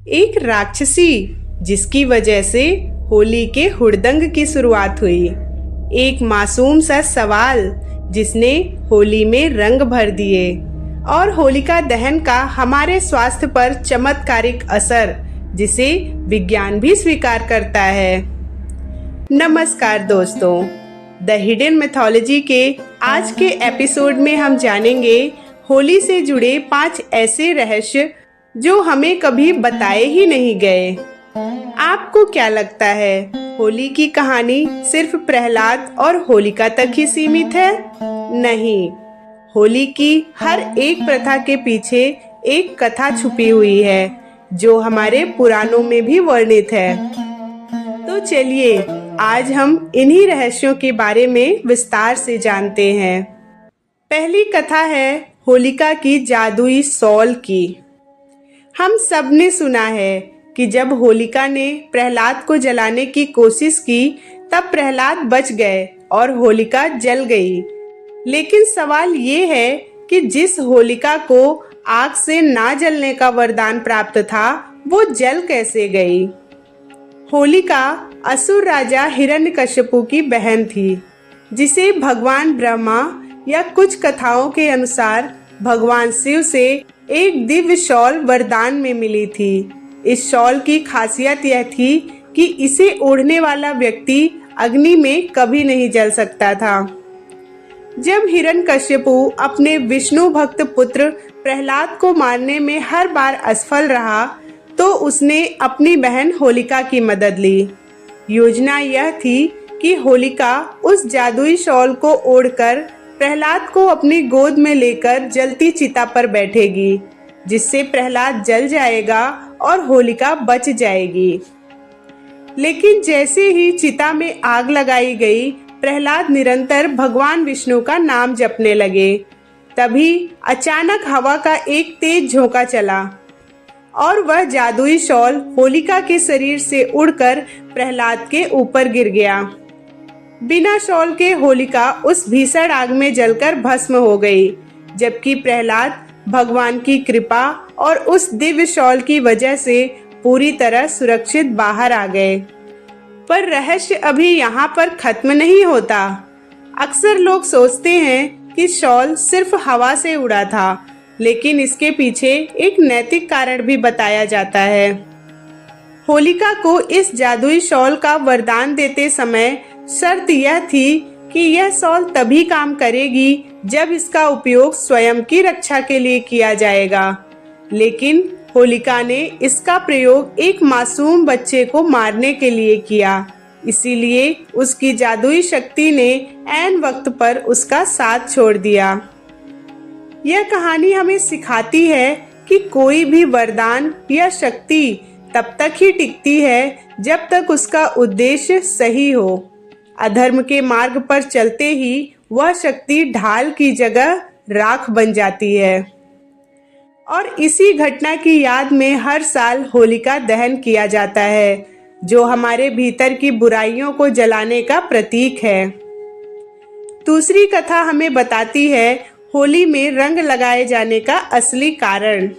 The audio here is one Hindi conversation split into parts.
एक राक्षसी जिसकी वजह से होली के हुड़दंग की शुरुआत हुई। एक मासूम सा सवाल जिसने होली में रंग भर दिए और होलिका दहन का हमारे स्वास्थ्य पर चमत्कारिक असर जिसे विज्ञान भी स्वीकार करता है। नमस्कार दोस्तों, द हिडन मिथोलॉजी के आज के एपिसोड में हम जानेंगे होली से जुड़े 5 ऐसे रहस्य जो हमें कभी बताए ही नहीं गए। आपको क्या लगता है, होली की कहानी सिर्फ प्रहलाद और होलिका तक ही सीमित है? नहीं, होली की हर एक प्रथा के पीछे एक कथा छुपी हुई है जो हमारे पुराणों में भी वर्णित है। तो चलिए आज हम इन्हीं रहस्यों के बारे में विस्तार से जानते हैं। पहली कथा है होलिका की जादुई शॉल की। हम सब ने सुना है कि जब होलिका ने प्रहलाद को जलाने की कोशिश की तब प्रहलाद बच गए और होलिका जल गई। लेकिन सवाल ये है कि जिस होलिका को आग से ना जलने का वरदान प्राप्त था, वो जल कैसे गई? होलिका असुर राजा हिरण्यकश्यपु की बहन थी, जिसे भगवान ब्रह्मा या कुछ कथाओं के अनुसार भगवान शिव से एक दिव्य शॉल वरदान में मिली थी। इस शॉल की खासियत यह थी कि इसे ओढ़ने वाला व्यक्ति अग्नि में कभी नहीं जल सकता था। जब हिरण्यकश्यपु अपने विष्णु भक्त पुत्र प्रहलाद को मारने में हर बार असफल रहा तो उसने अपनी बहन होलिका की मदद ली। योजना यह थी कि होलिका उस जादुई शॉल को ओढ़कर प्रहलाद को अपनी गोद में लेकर जलती चिता पर बैठेगी, जिससे प्रहलाद जल जाएगा और होलिका बच जाएगी। लेकिन जैसे ही चिता में आग लगाई गई, प्रहलाद निरंतर भगवान विष्णु का नाम जपने लगे। तभी अचानक हवा का एक तेज झोंका चला और वह जादुई शॉल होलिका के शरीर से उड़कर प्रहलाद के ऊपर गिर गया। बिना शॉल के होलिका उस भीषण आग में जलकर भस्म हो गई, जबकि प्रहलाद भगवान की कृपा और उस दिव्य शॉल की वजह से पूरी तरह सुरक्षित बाहर आ गए। पर रहस्य अभी यहाँ पर खत्म नहीं होता। अक्सर लोग सोचते हैं कि शॉल सिर्फ हवा से उड़ा था, लेकिन इसके पीछे एक नैतिक कारण भी बताया जाता है। होलिका को इस जादुई शॉल का वरदान देते समय शर्त यह थी कि यह शॉल तभी काम करेगी जब इसका उपयोग स्वयं की रक्षा के लिए किया जाएगा। लेकिन होलिका ने इसका प्रयोग एक मासूम बच्चे को मारने के लिए किया, इसीलिए उसकी जादुई शक्ति ने ऐन वक्त पर उसका साथ छोड़ दिया। यह कहानी हमें सिखाती है कि कोई भी वरदान या शक्ति तब तक ही टिकती है जब तक उसका उद्देश्य सही हो। अधर्म के मार्ग पर चलते ही वह शक्ति ढाल की जगह राख बन जाती है। और इसी घटना की याद में हर साल होलिका दहन किया जाता है, जो हमारे भीतर की बुराइयों को जलाने का प्रतीक है। दूसरी कथा हमें बताती है होली में रंग लगाए जाने का असली कारण।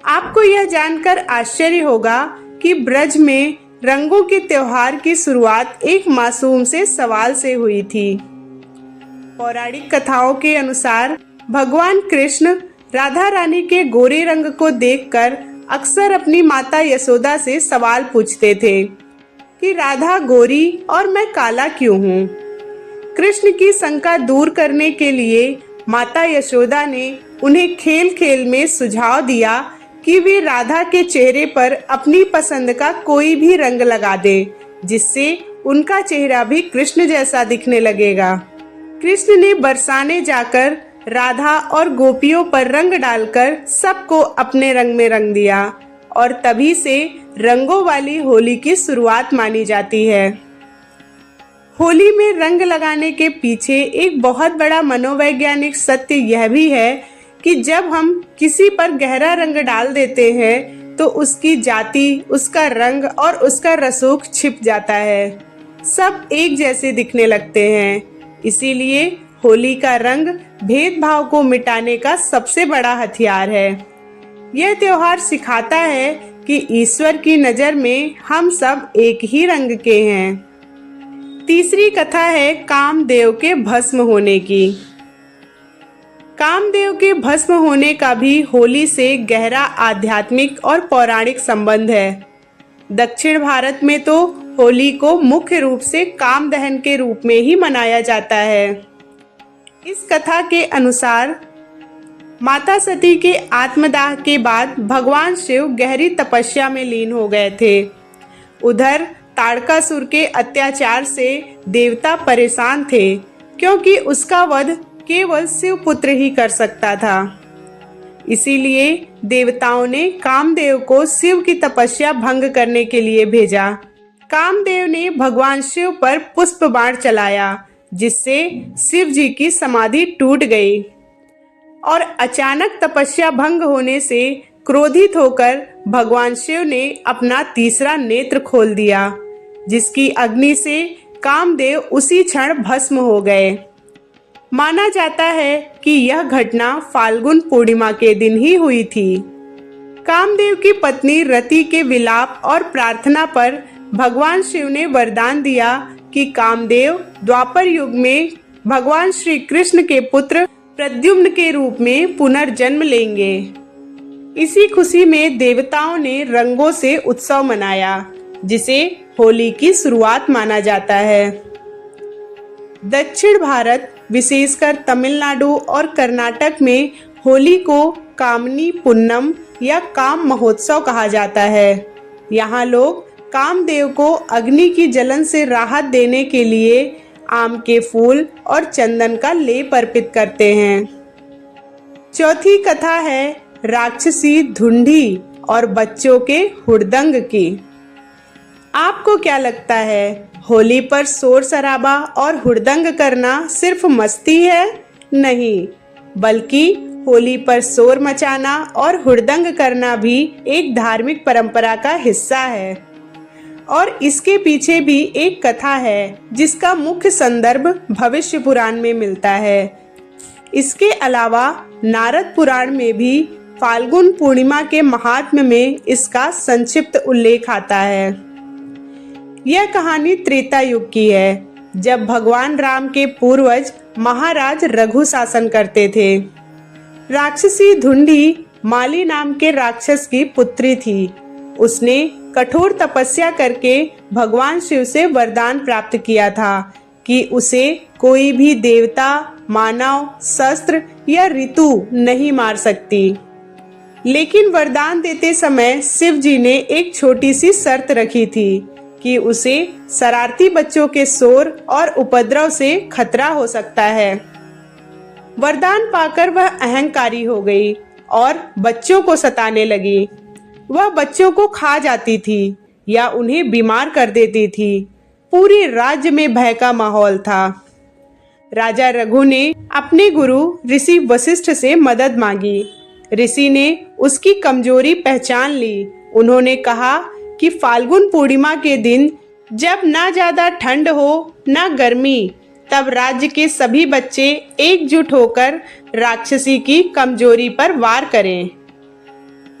आपको यह जानकर आश्चर्य होगा कि ब्रज में रंगों के त्योहार की शुरुआत एक मासूम से सवाल से हुई थी। पौराणिक कथाओं के अनुसार भगवान कृष्ण राधा रानी के गोरे रंग को देखकर अक्सर अपनी माता यशोदा से सवाल पूछते थे कि राधा गोरी और मैं काला क्यों हूँ। कृष्ण की शंका दूर करने के लिए माता यशोदा ने उन्हें खेल खेल में सुझाव दिया कि वे राधा के चेहरे पर अपनी पसंद का कोई भी रंग लगा दें, जिससे उनका चेहरा भी कृष्ण जैसा दिखने लगेगा। कृष्ण ने बरसाने जाकर राधा और गोपियों पर रंग डालकर सबको अपने रंग में रंग दिया और तभी से रंगों वाली होली की शुरुआत मानी जाती है। होली में रंग लगाने के पीछे एक बहुत बड़ा मनोवैज्ञानिक सत्य यह भी है कि जब हम किसी पर गहरा रंग डाल देते हैं तो उसकी जाति, उसका रंग और उसका रसूख छिप जाता है। सब एक जैसे दिखने लगते हैं। इसीलिए होली का रंग भेदभाव को मिटाने का सबसे बड़ा हथियार है। यह त्योहार सिखाता है कि ईश्वर की नज़र में हम सब एक ही रंग के हैं। तीसरी कथा है कामदेव के भस्म होने की। कामदेव के भस्म होने का भी होली से गहरा आध्यात्मिक और पौराणिक संबंध है। दक्षिण भारत में तो होली को मुख्य रूप से काम दहन के रूप में ही मनाया जाता है। इस कथा के अनुसार माता सती के आत्मदाह के बाद भगवान शिव गहरी तपस्या में लीन हो गए थे। उधर ताड़कासुर के अत्याचार से देवता परेशान थे, क्योंकि उसका वध केवल शिव पुत्र ही कर सकता था। इसीलिए देवताओं ने कामदेव को शिव की तपस्या भंग करने के लिए भेजा। कामदेव ने भगवान शिव पर पुष्प बाण चलाया, जिससे शिव जी की समाधि टूट गई और अचानक तपस्या भंग होने से क्रोधित होकर भगवान शिव ने अपना तीसरा नेत्र खोल दिया, जिसकी अग्नि से कामदेव उसी क्षण भस्म हो गए। माना जाता है कि यह घटना फाल्गुन पूर्णिमा के दिन ही हुई थी। कामदेव की पत्नी रति के विलाप और प्रार्थना पर भगवान शिव ने वरदान दिया कि कामदेव द्वापर युग में भगवान श्री कृष्ण के पुत्र प्रद्युम्न के रूप में पुनर्जन्म लेंगे। इसी खुशी में देवताओं ने रंगों से उत्सव मनाया, जिसे होली की शुरुआत माना जाता है। दक्षिण भारत, विशेषकर तमिलनाडु और कर्नाटक में होली को कामनी पुन्नम या काम महोत्सव कहा जाता है। यहाँ लोग कामदेव को अग्नि की जलन से राहत देने के लिए आम के फूल और चंदन का लेप अर्पित करते हैं। चौथी कथा है राक्षसी धुंधी और बच्चों के हुड़दंग की। आपको क्या लगता है, होली पर शोर शराबा और हुड़दंग करना सिर्फ मस्ती है? नहीं, बल्कि होली पर शोर मचाना और हुड़दंग करना भी एक धार्मिक परंपरा का हिस्सा है। और इसके पीछे भी एक कथा है, जिसका मुख्य संदर्भ भविष्य पुराण में मिलता है। इसके अलावा नारद पुराण में भी फाल्गुन पूर्णिमा के महात्म्य में इसका संक्षिप्त उल्लेख आता है। यह कहानी त्रेता युग की है, जब भगवान राम के पूर्वज महाराज रघु शासन करते थे। राक्षसी धुंधी माली नाम के राक्षस की पुत्री थी। उसने कठोर तपस्या करके भगवान शिव से वरदान प्राप्त किया था कि उसे कोई भी देवता, मानव, शस्त्र या ऋतु नहीं मार सकती। लेकिन वरदान देते समय शिव जी ने एक छोटी सी शर्त रखी थी कि उसे शरारती बच्चों के शोर और उपद्रव से खतरा हो सकता है। वरदान पाकर वह अहंकारी हो गई और बच्चों को सताने लगी। वह बच्चों को खा जाती थी या उन्हें बीमार कर देती थी। पूरे राज्य में भय का माहौल था। राजा रघु ने अपने गुरु ऋषि वशिष्ठ से मदद मांगी। ऋषि ने उसकी कमजोरी पहचान ली। उन्होंने कहा कि फाल्गुन पूर्णिमा के दिन, जब ना ज्यादा ठंड हो ना गर्मी, तब राज्य के सभी बच्चे एकजुट होकर राक्षसी की कमजोरी पर वार करें।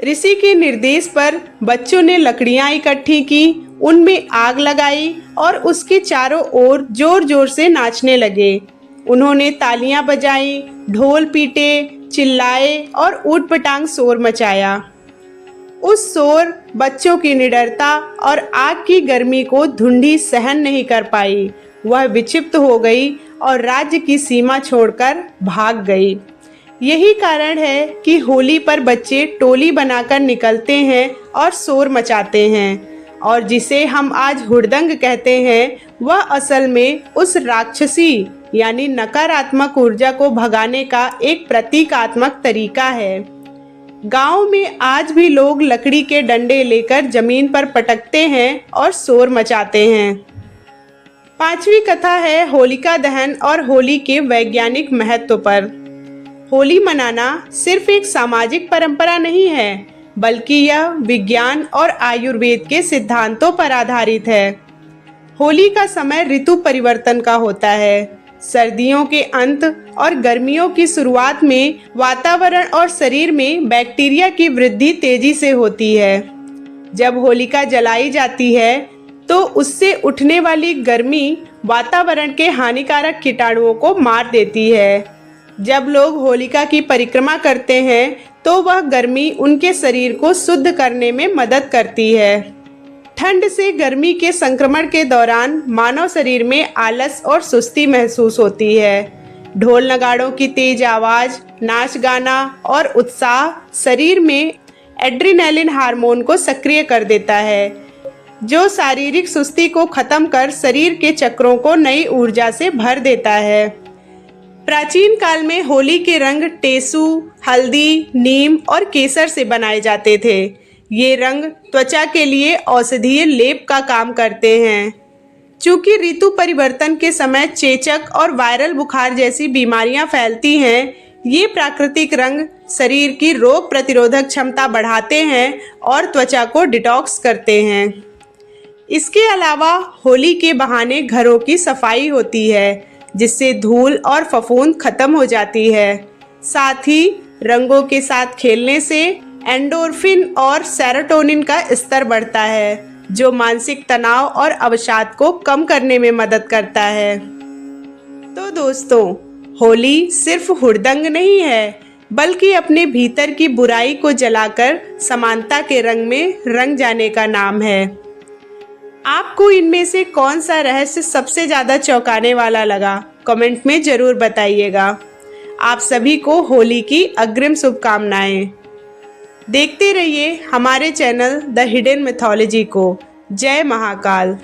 ऋषि के निर्देश पर बच्चों ने लकड़ियां इकट्ठी की, उनमें आग लगाई और उसके चारों ओर जोर जोर से नाचने लगे। उन्होंने तालियां बजाई, ढोल पीटे, चिल्लाए और ऊट-पटांग शोर मचाया। उस शोर, बच्चों की निडरता और आग की गर्मी को धुंधी सहन नहीं कर पाई। वह विक्षिप्त हो गई और राज्य की सीमा छोड़कर भाग गई। यही कारण है कि होली पर बच्चे टोली बनाकर निकलते हैं और शोर मचाते हैं, और जिसे हम आज हुड़दंग कहते हैं, वह असल में उस राक्षसी यानी नकारात्मक ऊर्जा को भगाने का एक प्रतीकात्मक तरीका है। गांव में आज भी लोग लकड़ी के डंडे लेकर जमीन पर पटकते हैं और शोर मचाते हैं। पांचवी कथा है होलिका दहन और होली के वैज्ञानिक महत्व पर। होली मनाना सिर्फ एक सामाजिक परंपरा नहीं है, बल्कि यह विज्ञान और आयुर्वेद के सिद्धांतों पर आधारित है। होली का समय ऋतु परिवर्तन का होता है। सर्दियों के अंत और गर्मियों की शुरुआत में वातावरण और शरीर में बैक्टीरिया की वृद्धि तेजी से होती है। जब होलिका जलाई जाती है तो उससे उठने वाली गर्मी वातावरण के हानिकारक कीटाणुओं को मार देती है। जब लोग होलिका की परिक्रमा करते हैं तो वह गर्मी उनके शरीर को शुद्ध करने में मदद करती है। ठंड से गर्मी के संक्रमण के दौरान मानव शरीर में आलस और सुस्ती महसूस होती है। ढोल नगाड़ों की तेज आवाज़, नाच गाना और उत्साह शरीर में एड्रेनालिन हार्मोन को सक्रिय कर देता है, जो शारीरिक सुस्ती को खत्म कर शरीर के चक्रों को नई ऊर्जा से भर देता है। प्राचीन काल में होली के रंग टेसु, हल्दी, नीम और केसर से बनाए जाते थे। ये रंग त्वचा के लिए औषधीय लेप का काम करते हैं। चूँकि ऋतु परिवर्तन के समय चेचक और वायरल बुखार जैसी बीमारियां फैलती हैं, ये प्राकृतिक रंग शरीर की रोग प्रतिरोधक क्षमता बढ़ाते हैं और त्वचा को डिटॉक्स करते हैं। इसके अलावा होली के बहाने घरों की सफाई होती है, जिससे धूल और फफूंद खत्म हो जाती है। साथ ही रंगों के साथ खेलने से एंडोर्फिन और सेरोटोनिन का स्तर बढ़ता है, जो मानसिक तनाव और अवसाद को कम करने में मदद करता है। तो दोस्तों, होली सिर्फ हुड़दंग नहीं है, बल्कि अपने भीतर की बुराई को जलाकर समानता के रंग में रंग जाने का नाम है। आपको इनमें से कौन सा रहस्य सबसे ज़्यादा चौंकाने वाला लगा, कमेंट में ज़रूर बताइएगा। आप सभी को होली की अग्रिम शुभकामनाएं। देखते रहिए हमारे चैनल द हिडन मिथोलॉजी को। जय महाकाल।